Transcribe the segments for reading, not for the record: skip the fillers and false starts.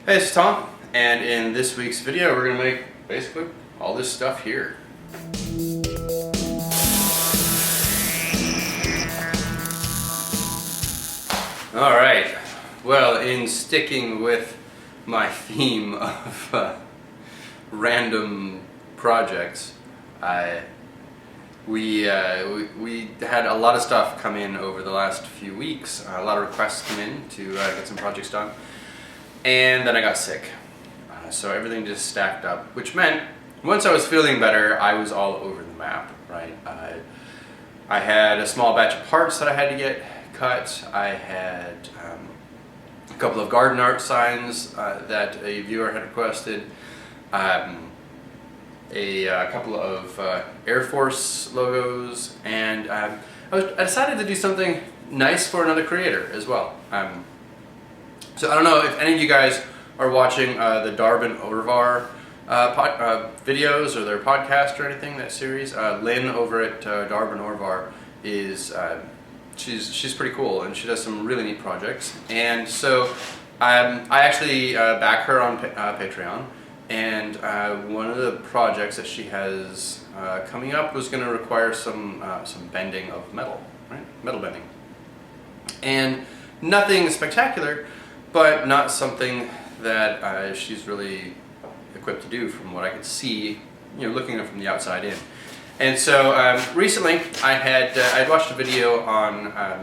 Hey, it's Tom, and in this week's video we're going to make basically all this stuff here. Alright, well, in sticking with my theme of random projects, we had a lot of stuff come in over the last few weeks, a lot of requests come in to get some projects done. And then I got sick, so everything just stacked up, which meant once I was feeling better, I was all over the map, right? I had a small batch of parts that I had to get cut. I had a couple of garden art signs that a viewer had requested, a couple of Air Force logos, and I decided to do something nice for another creator as well. So I don't know if any of you guys are watching the Darbin Orvar videos or their podcast or anything, that series. Linn over at Darbin Orvar is, she's pretty cool, and she does some really neat projects. And so I actually back her on Patreon, and one of the projects that she has coming up was going to require some bending of metal, right? Metal bending. And nothing spectacular, but not something that she's really equipped to do from what I could see, looking at it from the outside in. And so recently I'd watched a video on, I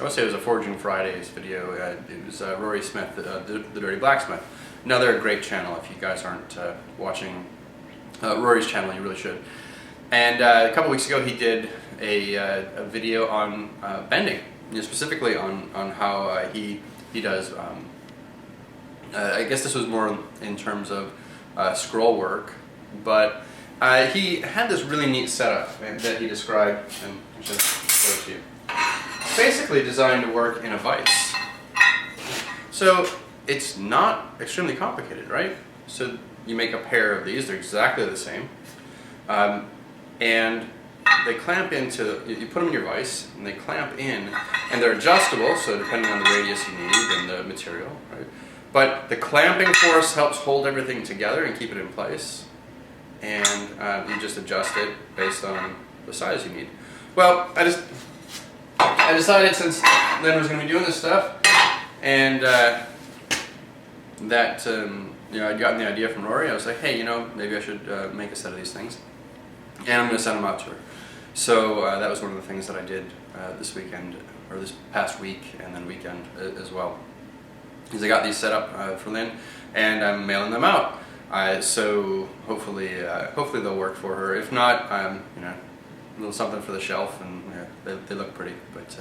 would say it was a Forging Fridays video. It was Rory Smith, the Dirty Blacksmith. Another great channel. If you guys aren't watching Rory's channel, you really should. And a couple weeks ago he did a video on bending, specifically on how he does, I guess this was more in terms of scroll work, but he had this really neat setup that he described, and I'll just show it to you. It's basically designed to work in a vise. So it's not extremely complicated, right? So you make a pair of these, they're exactly the same, and they clamp into, you put them in your vise, and they clamp in, and they're adjustable, so depending on the radius you need and the material, right? But the clamping force helps hold everything together and keep it in place, and you just adjust it based on the size you need. Well, I decided, since Linn was going to be doing this stuff, and that I'd gotten the idea from Rory, I was like, hey, maybe I should make a set of these things, and I'm going to send them out to her. So that was one of the things that I did this weekend, or this past week, and then weekend as well. Because I got these set up for Linn, and I'm mailing them out. So hopefully they'll work for her. If not, a little something for the shelf, and they look pretty. But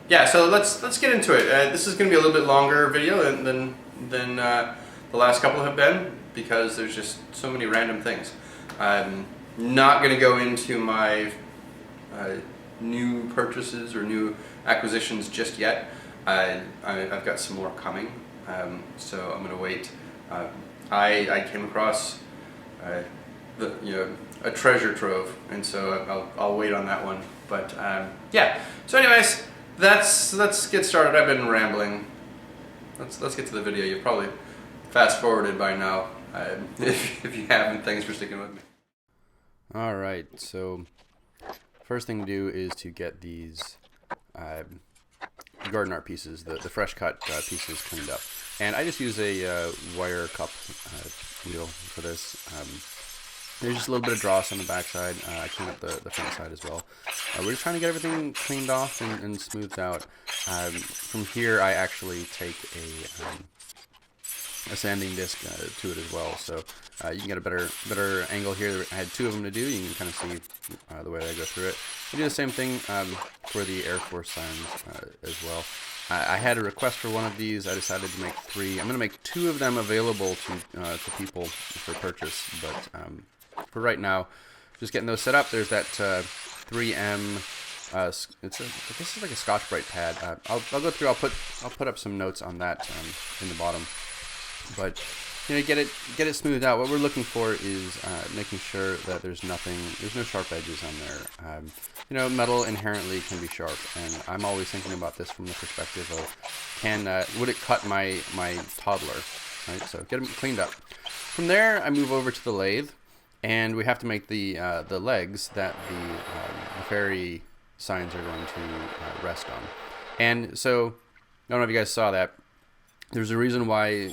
yeah, so let's get into it. This is going to be a little bit longer video than the last couple have been, because there's just so many random things. I'm not going to go into my new purchases or new acquisitions just yet. I've got some more coming, so I'm going to wait. I came across a treasure trove, and so I'll wait on that one. But yeah. So anyways, let's get started. I've been rambling. Let's get to the video. You've probably fast forwarded by now. If you haven't, thanks for sticking with me. All right. So first thing to do is to get these garden art pieces, the fresh cut pieces, cleaned up. And I just use a wire cup wheel for this. There's just a little bit of dross on the back side. I clean up the front side as well. We're just trying to get everything cleaned off and smoothed out. From here, I actually take a sanding disc to it as well, so you can get a better angle here. I had two of them to do. You can kind of see the way that I go through it. I do the same thing for the Air Force signs as well. I had a request for one of these. I decided to make 3. I'm going to make 2 of them available to people for purchase, but for right now, just getting those set up. There's that 3M. This is like a Scotch-Brite pad. I'll go through. I'll put up some notes on that in the bottom. But get it smoothed out. What we're looking for is making sure that there's no sharp edges on there. Metal inherently can be sharp, and I'm always thinking about this from the perspective of would it cut my toddler, right? So get them cleaned up. From there, I move over to the lathe, and we have to make the legs that the ferry signs are going to rest on. And so, I don't know if you guys saw that. There's a reason why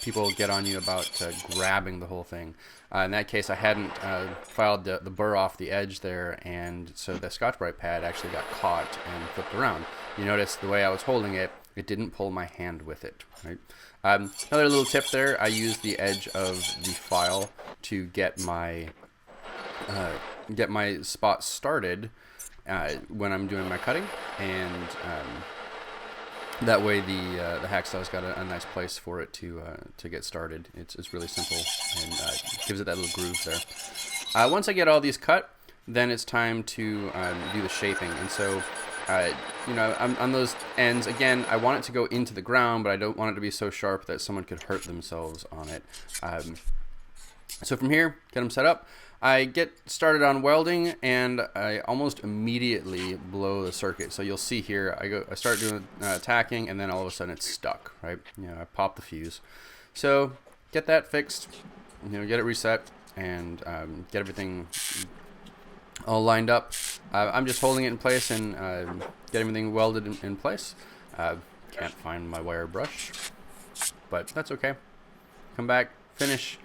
people get on you about grabbing the whole thing. In that case, I hadn't filed the burr off the edge there, and so the Scotch-Brite pad actually got caught and flipped around. You notice the way I was holding it, it didn't pull my hand with it. Right? Another little tip there, I use the edge of the file to get my spot started when I'm doing my cutting, and that way the hacksaw's got a nice place for it to get started. It's really simple, and gives it that little groove there. Once I get all these cut, then it's time to do the shaping. And so, on those ends, again, I want it to go into the ground, but I don't want it to be so sharp that someone could hurt themselves on it. So from here, get them set up. I get started on welding, and I almost immediately blow the circuit. So you'll see here, I start doing tacking, and then all of a sudden it's stuck, right? I pop the fuse. So get that fixed, get it reset, and get everything all lined up. I'm just holding it in place and get everything welded in place. Can't find my wire brush, but that's okay. Come back, finish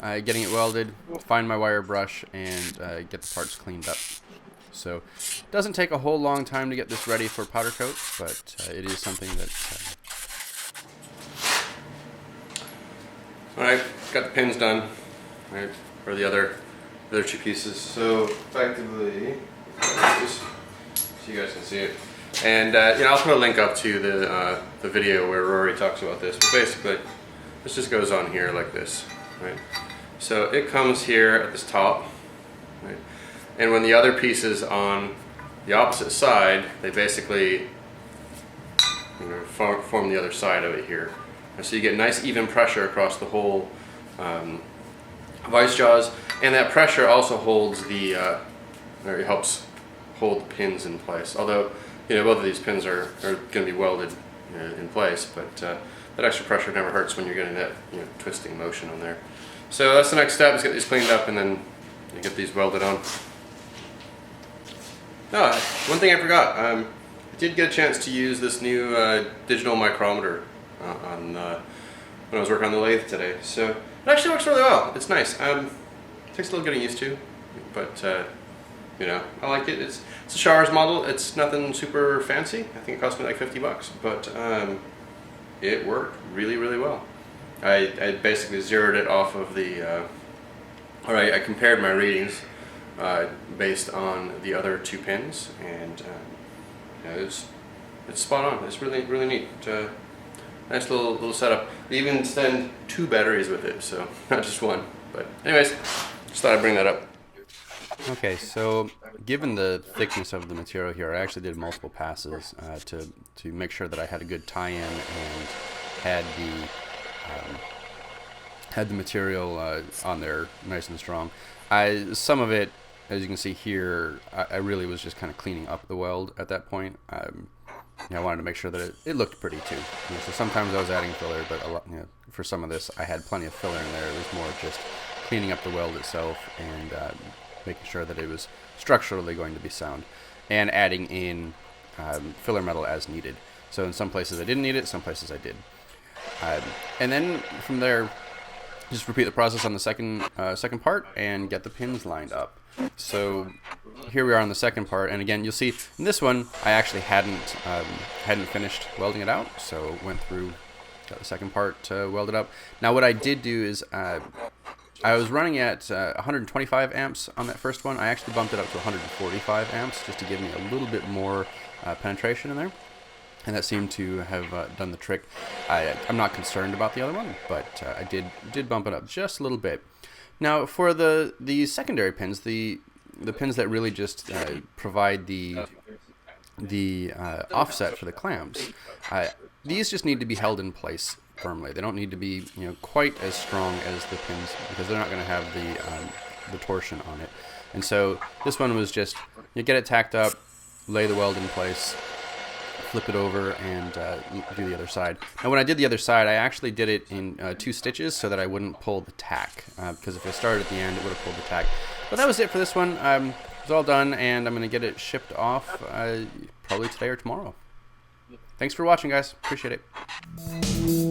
getting it welded, find my wire brush, and get the parts cleaned up. So it doesn't take a whole long time to get this ready for powder coat, but it is something that... Alright, got the pins done, right, for the other two pieces. So effectively, just so you guys can see it. And I'll put a link up to the video where Rory talks about this. But basically, this just goes on here like this, right? So it comes here at this top, right? And when the other piece is on the opposite side, they basically form the other side of it here. And so you get nice even pressure across the whole vice jaws, and that pressure also holds it helps hold the pins in place. Although both of these pins are going to be welded in place, but that extra pressure never hurts when you're getting that twisting motion on there. So that's the next step, is get these cleaned up and then get these welded on. One thing I forgot, I did get a chance to use this new digital micrometer when I was working on the lathe today. So it actually works really well. It's nice. It takes a little getting used to, but I like it. It's a Shaw's model. It's nothing super fancy. I think it cost me like $50, but it worked really, really well. I basically zeroed it off of I compared my readings based on the other two pins, and it's spot on. It's really, really neat. Nice little setup. They even send 2 batteries with it, so not just one. But anyways, just thought I'd bring that up. Okay, so given the thickness of the material here, I actually did multiple passes to make sure that I had a good tie-in and had the material on there nice and strong. Some of it, as you can see here, I really was just kind of cleaning up the weld at that point. I wanted to make sure that it looked pretty too. So sometimes I was adding filler, but for some of this I had plenty of filler in there. It was more just cleaning up the weld itself and making sure that it was structurally going to be sound, and adding in filler metal as needed. So in some places I didn't need it, some places I did. And then from there, just repeat the process on the second part and get the pins lined up. So here we are on the second part, and again, you'll see in this one I actually hadn't finished welding it out, so went through, got the second part welded up. Now what I did do is I was running at 125 amps on that first one. I actually bumped it up to 145 amps just to give me a little bit more penetration in there, and that seemed to have done the trick. I'm not concerned about the other one, but I did bump it up just a little bit. Now for the secondary pins, the pins that really just provide the offset for the clamps, these just need to be held in place firmly. They don't need to be, you know, quite as strong as the pins, because they're not going to have the torsion on it. And so this one was just, you get it tacked up, lay the weld in place, flip it over, and do the other side. Now when I did the other side, I actually did it in 2 stitches so that I wouldn't pull the tack, because if I started at the end, it would have pulled the tack. But that was it for this one. It's all done, and I'm going to get it shipped off probably today or tomorrow. Thanks for watching, guys. Appreciate it.